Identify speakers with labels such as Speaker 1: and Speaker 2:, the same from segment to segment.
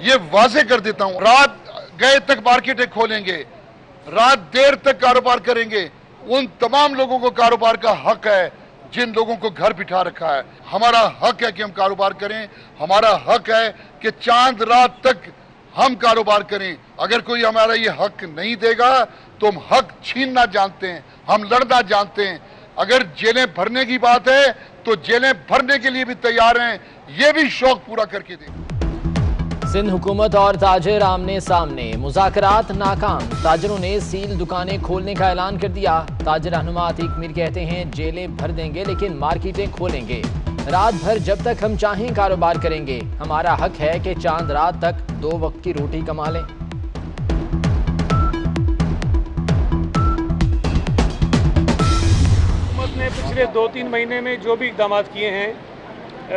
Speaker 1: ये वाजे कर देता हूं, रात गए तक मार्केटें खोलेंगे, रात देर तक कारोबार करेंगे। उन तमाम लोगों को कारोबार का हक है जिन लोगों को घर बिठा रखा है। हमारा हक है कि हम कारोबार करें, हमारा हक है कि चांद रात तक हम कारोबार करें। अगर कोई हमारा ये हक नहीं देगा तो हम हक छीनना जानते हैं, हम लड़ना जानते हैं। अगर जेलें भरने की बात है तो जेलें भरने के लिए भी तैयार हैं, ये भी शौक पूरा करके दें।
Speaker 2: सिंध हुकूमत और ताजिर आमने सामने, मुज़ाकरात नाकाम, ताजिरों ने सील दुकानें खोलने का ऐलान कर दिया। ताजिर रहनुमा अतीक मीर कहते हैं जेलें भर देंगे लेकिन मार्केटें खोलेंगे, रात भर जब तक हम चाहें कारोबार करेंगे। हमारा हक है कि चांद रात तक 2 वक्त की रोटी कमा लें।
Speaker 3: हुकूमत ने पिछले 2-3 महीने में जो भी इकदाम किए हैं,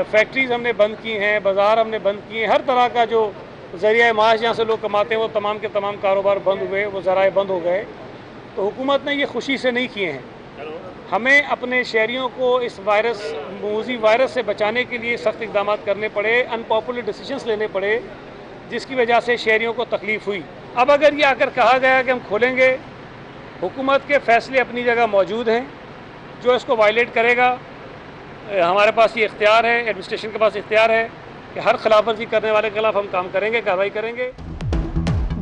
Speaker 3: फैक्ट्रीज हमने बंद की हैं, बाज़ार हमने बंद किए हैं, हर तरह का जो ज़रिया माश जहाँ से लोग कमाते हैं वो तमाम के तमाम कारोबार बंद हुए, वो ज़राए बंद हो गए। तो हुकूमत ने ये खुशी से नहीं किए हैं। हमें अपने शहरियों को इस मूजी वायरस से बचाने के लिए सख्त इकदाम करने पड़े, अनपॉपुलर डिसीजंस लेने पड़े, जिसकी वजह से शहरियों को तकलीफ़ हुई। अब अगर ये आकर कहा गया कि हम खोलेंगे, हुकूमत के फ़ैसले अपनी जगह मौजूद हैं। जो इसको वायलेट करेगा, हमारे पास ये इख्तियार है, एडमिनिस्ट्रेशन के पास इख्तियार है कि हर खिलाफवर्जी करने वाले के खिलाफ हम काम करेंगे, कार्रवाई करेंगे।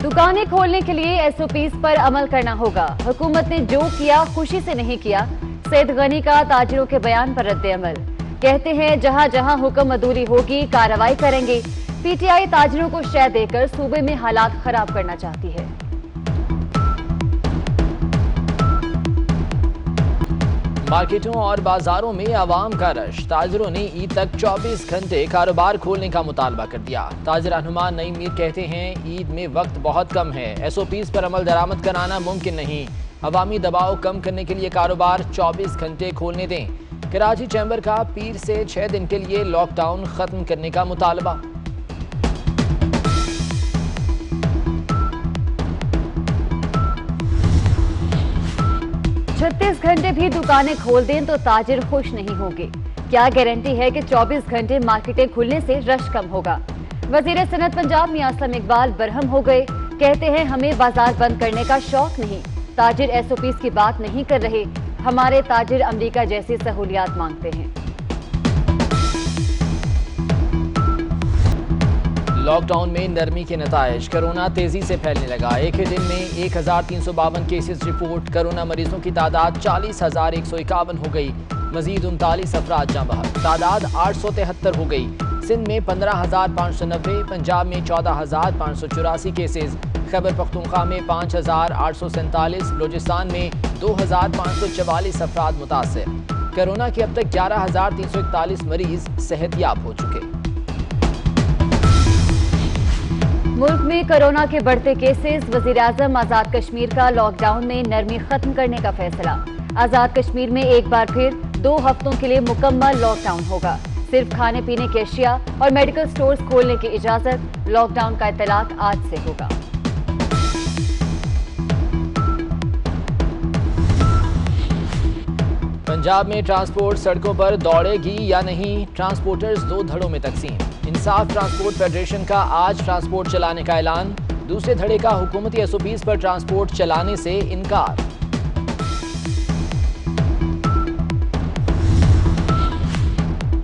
Speaker 4: दुकानें खोलने के लिए एसओपीज पर अमल करना होगा। हुकूमत ने जो किया खुशी से नहीं किया। सैयद गनी का ताजिरों के बयान पर रद्द अमल, कहते हैं जहां जहां हुक्म अदूरी होगी कार्रवाई करेंगे। पीटीआई ताजिरों को शय देकर सूबे में हालात खराब करना चाहती है।
Speaker 2: मार्केटों और बाजारों में आवाम का रश, ताजिरों ने ईद तक 24 घंटे कारोबार खोलने का मुतालबा कर दिया। ताजिर रहनुमा नईम मीर कहते हैं ईद में वक्त बहुत कम है, एसओपीज पर अमल दरामद कराना मुमकिन नहीं। अवामी दबाव कम करने के लिए कारोबार 24 घंटे खोलने दें। कराची चैम्बर का पीर से 6 दिन के लिए लॉकडाउन खत्म करने का मुतालबा।
Speaker 4: छत्तीस घंटे भी दुकानें खोल दें तो ताजिर खुश नहीं होंगे। क्या गारंटी है कि 24 घंटे मार्केटें खुलने से रश कम होगा। वजीर सनत पंजाब मियां असलम इकबाल बरहम हो गए, कहते हैं हमें बाजार बंद करने का शौक नहीं। ताजिर एसओपीज की बात नहीं कर रहे, हमारे ताजिर अमेरिका जैसी सहूलियात मांगते हैं।
Speaker 2: लॉकडाउन में नरमी के नताइज, कोरोना तेजी से फैलने लगा। एक ही दिन में 1352 केसेस रिपोर्ट। कोरोना मरीजों की तादाद 40,151 हो गई। मजीद 39 अफराद जाँ बहक, तादाद 873 हो गई। सिंध में 15,590, पंजाब में 14,584 केसेस, खैबर पख्तूनख्वा में 5,847, बलोचिस्तान में 2,544 अफराद मुतासर। कोरोना के अब तक 11,341 मरीज सेहतयाब हो चुके।
Speaker 4: मुल्क में कोरोना के बढ़ते केसेस, वज़ीर-ए-आज़म आज़ाद कश्मीर का लॉकडाउन में नरमी खत्म करने का फैसला। आज़ाद कश्मीर में एक बार फिर 2 हफ्तों के लिए मुकम्मल लॉकडाउन होगा। सिर्फ खाने पीने की अशिया और मेडिकल स्टोर्स खोलने की इजाजत। लॉकडाउन का इत्तलाक आज से होगा।
Speaker 2: पंजाब में ट्रांसपोर्ट सड़कों पर दौड़ेगी या नहीं, ट्रांसपोर्टर्स 2 धड़ों में तकसीम। इंसाफ ट्रांसपोर्ट फेडरेशन का आज ट्रांसपोर्ट चलाने का ऐलान। दूसरे धड़े का हुकूमती एसओपीज पर ट्रांसपोर्ट चलाने से इनकार।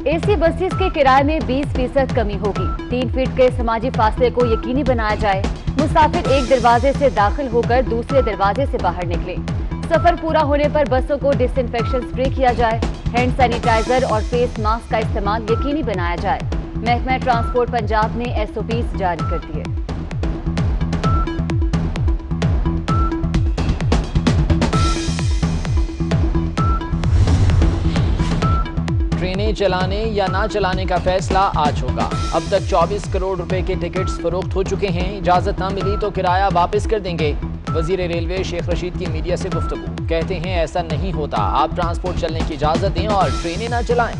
Speaker 4: एसी बसेस के किराए में 20% कमी होगी। 3 फीट के समाजी फासले को यकीनी बनाया जाए। मुसाफिर एक दरवाजे से दाखिल होकर दूसरे दरवाजे से बाहर निकले। सफर पूरा होने पर बसों को डिसइंफेक्शन स्प्रे किया जाए। हैंड सैनिटाइजर और फेस मास्क का इस्तेमाल यकीनी बनाया जाए। महकमा ट्रांसपोर्ट पंजाब ने एसओपीज जारी कर दिए।
Speaker 2: ट्रेनें चलाने या ना चलाने का फैसला आज होगा। अब तक 24 करोड़ रुपए के टिकट्स फरोख्त हो चुके हैं। इजाजत न मिली तो किराया वापस कर देंगे। वजीर रेलवे शेख रशीद की मीडिया से गुफ्तगू, कहते हैं ऐसा नहीं होता, आप ट्रांसपोर्ट चलने की इजाजत दें और ट्रेनें ना चलाएं।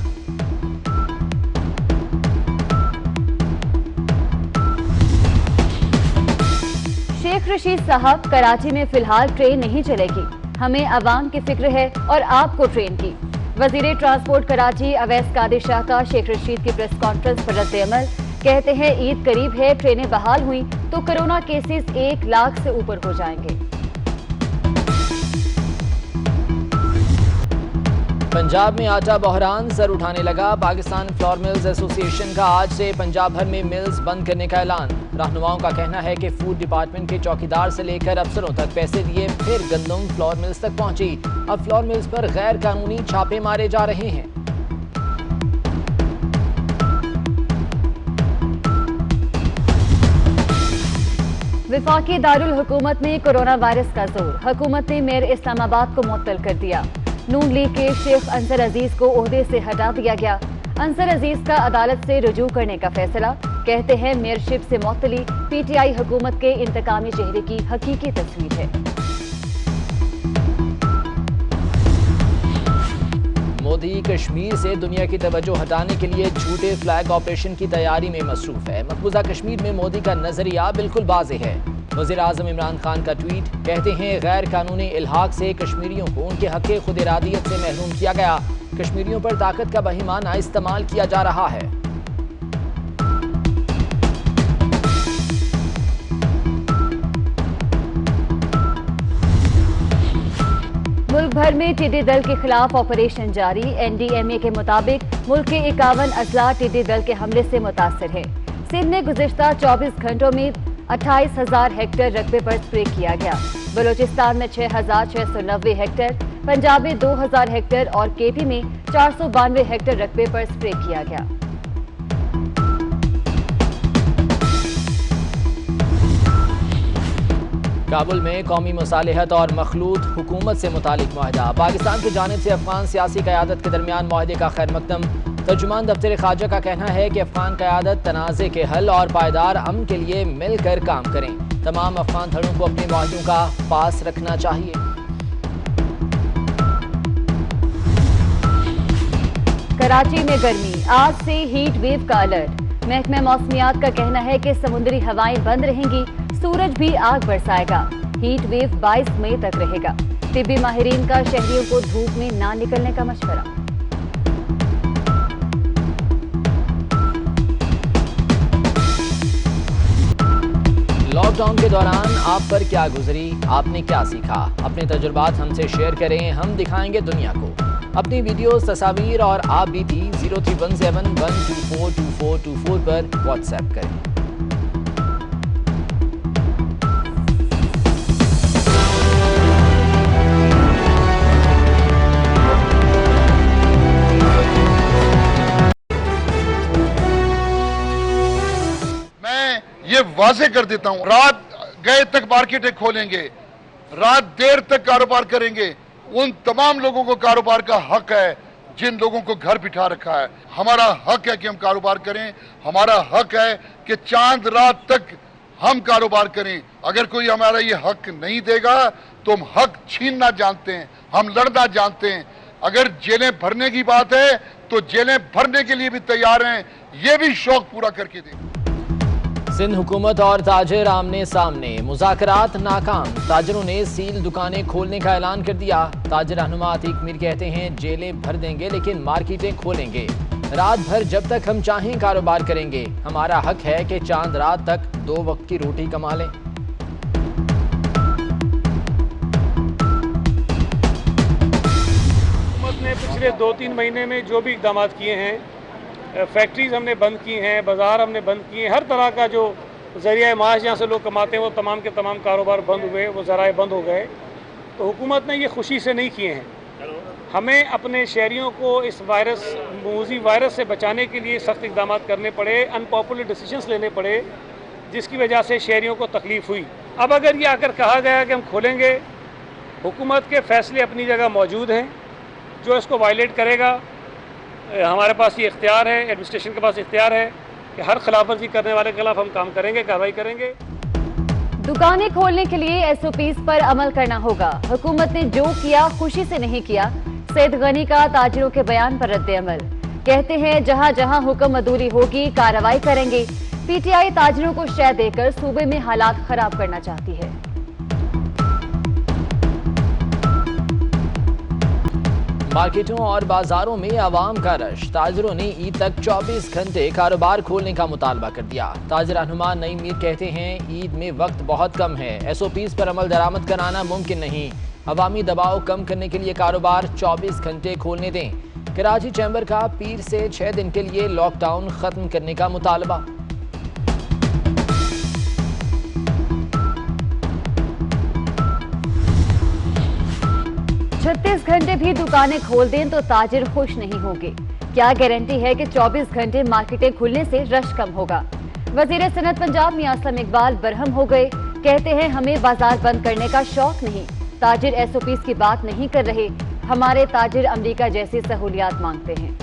Speaker 4: शेख रशीद साहब, कराची में फिलहाल ट्रेन नहीं चलेगी। हमें आवाम की फिक्र है और आपको ट्रेन की। वजीर ट्रांसपोर्ट कराची अवैस कादिर शाह का शेख रशीद की प्रेस कॉन्फ्रेंस पर रद्द अमल, कहते हैं ईद करीब है, ट्रेनें बहाल हुई तो कोरोना केसेस 1 लाख से ऊपर हो जाएंगे।
Speaker 2: पंजाब में आटा बहरान सर उठाने लगा। पाकिस्तान फ्लोर मिल्स एसोसिएशन का आज से पंजाब भर में मिल्स बंद करने का ऐलान। रहनुमाओं का कहना है कि फूड डिपार्टमेंट के चौकीदार से लेकर अफसरों तक पैसे दिए फिर गंदम फ्लोर मिल्स तक पहुंची। अब फ्लोर मिल्स पर गैर कानूनी छापे मारे जा रहे हैं।
Speaker 4: विफाकी दारुल हुकूमत में कोरोना वायरस का जोर। हुकूमत ने मेयर इस्लामाबाद को मुअत्तल कर दिया। नून लीग के शेख अंसर अजीज को ओहदे से हटा दिया गया। अंसर अजीज का अदालत से रुजू करने का फैसला। कहते हैं मेयरशिप से मुअत्तली पीटीआई हुकूमत के इंतकामी चेहरे की हकीकी तस्वीर है।
Speaker 2: मोदी कश्मीर से दुनिया की तवज्जो हटाने के लिए झूठे फ्लैग ऑपरेशन की तैयारी में मसरूफ है। मकबूजा कश्मीर में मोदी का नजरिया बिल्कुल वाज़ेह है। वज़ीर आज़म इमरान खान का ट्वीट, कहते हैं गैर कानूनी इल्हाक से कश्मीरियों को उनके हक़ खुद इरादियत से महरूम किया गया। कश्मीरियों पर ताकत का बहिमाना इस्तेमाल किया जा रहा है।
Speaker 4: मुल्क भर में टिड्डी दल के खिलाफ ऑपरेशन जारी। एनडीएमए के मुताबिक मुल्क के 51 अजला टिड्डी दल के हमले से मुतासर है। सिंध में गुज़िश्ता 24 घंटों में 28,000 हेक्टेयर रकबे पर स्प्रे किया गया। बलूचिस्तान में 6,690 हेक्टेयर, पंजाब में 2,000 हेक्टेयर और केपी में 492 हेक्टेयर रकबे पर स्प्रे किया गया।
Speaker 2: काबुल में कौमी मुसालिहत और मखलूत हुकूमत से मुतालिक मुआहदा। पाकिस्तान की जानिब से अफगान सियासी क़यादत के दरमियान मुआहदे का खैर मकदम। तर्जुमान दफ्तर ख़ारजा का कहना है कि अफगान क़यादत तनाज़े के हल और पायदार अमन के लिए मिलकर काम करें। तमाम अफगान धड़ों को अपने मुआहदों का पास रखना चाहिए।
Speaker 4: कराची में गर्मी, आज से हीट वेव का अलर्ट। महकमा मौसमियात का कहना है कि समुद्री हवाएं बंद रहेंगी, सूरज भी आग बरसाएगा। हीट वेव 22 मई तक रहेगा। तिब्बी माहिरीन का शहरियों को धूप में ना निकलने का मशवरा।
Speaker 2: लॉकडाउन के दौरान आप पर क्या गुजरी, आपने क्या सीखा? अपने तजुर्बात हमसे शेयर करें, हम दिखाएंगे दुनिया को। अपनी वीडियोस, तस्वीर और आप बीती 0317124424 पर व्हाट्सएप करें।
Speaker 1: ये वाजे कर देता हूं, रात गए तक मार्केटें खोलेंगे, रात देर तक कारोबार करेंगे। उन तमाम लोगों को कारोबार का हक है जिन लोगों को घर बिठा रखा है। हमारा हक है कि हम कारोबार करें, हमारा हक है कि चांद रात तक हम कारोबार करें। अगर कोई हमारा ये हक नहीं देगा तो हम हक छीनना जानते हैं, हम लड़ना जानते हैं। अगर जेलें भरने की बात है तो जेलें भरने के लिए भी तैयार हैं, ये भी शौक पूरा करके दें।
Speaker 2: सिंध हुकूमत और ताजिर आमने सामने, मुज़ाकरात नाकाम। ताजिरों ने सील दुकानें खोलने का ऐलान कर दिया। ताजिर रहनुमा अतीक मीर कहते हैं जेलें भर देंगे लेकिन मार्केटें खोलेंगे। रात भर जब तक हम चाहें कारोबार करेंगे। हमारा हक है कि चांद रात तक 2 वक्त की रोटी कमा लें।
Speaker 3: हुकूमत ने पिछले 2-3 महीने में जो भी इक़दाम किए हैं, फैक्ट्रीज़ हमने बंद की हैं, बाज़ार हमने बंद किए हैं, हर तरह का जो ज़रिया माश जहाँ से लोग कमाते हैं वो तमाम के तमाम कारोबार बंद हुए, वो ज़राए बंद हो गए। तो हुकूमत ने ये खुशी से नहीं किए हैं। हमें अपने शहरियों को इस मूजी वायरस से बचाने के लिए सख्त इक़दाम करने पड़े, अनपॉपुलर डिसीजंस लेने पड़े, जिसकी वजह से शहरियों को तकलीफ़ हुई। अब अगर ये आकर कहा गया कि हम खोलेंगे, हुकूमत के फ़ैसले अपनी जगह मौजूद हैं। जो इसको वायलेट करेगा, हमारे पास ये इख्तियार है, एडमिनिस्ट्रेशन के पास इख्तियार है कि हर खिलाफवर्जी करने वाले के खिलाफ हम काम करेंगे, कार्रवाई करेंगे।
Speaker 4: दुकानें खोलने के लिए एसओपीज पर अमल करना होगा। हुकूमत ने जो किया खुशी से नहीं किया। सैयद गनी का ताजिरों के बयान पर रद्द-ए-अमल। कहते हैं जहां जहां हुक्म अदूरी होगी कार्रवाई करेंगे। पीटीआई ताजिरों को शय देकर सूबे में हालात खराब करना चाहती है।
Speaker 2: मार्केटों और बाजारों में आवाम का रश। ताजिरों ने ईद तक 24 घंटे कारोबार खोलने का मुतालबा कर दिया। ताजिर रहनुमा नईम मीर कहते हैं ईद में वक्त बहुत कम है, SOPs पर अमल दरामद कराना मुमकिन नहीं। अवामी दबाव कम करने के लिए कारोबार 24 घंटे खोलने दें। कराची चैम्बर का पीर से 6 दिन के लिए लॉकडाउन खत्म करने का मुतालबा।
Speaker 4: 36 घंटे भी दुकानें खोल दें तो ताजिर खुश नहीं होंगे। क्या गारंटी है कि 24 घंटे मार्केटें खुलने से रश कम होगा? वजीर सनत पंजाब मियां असलम इकबाल बरहम हो गए। कहते हैं हमें बाजार बंद करने का शौक नहीं, ताजिर SOPs की बात नहीं कर रहे। हमारे ताजिर अमरीका जैसी सहूलियात मांगते हैं।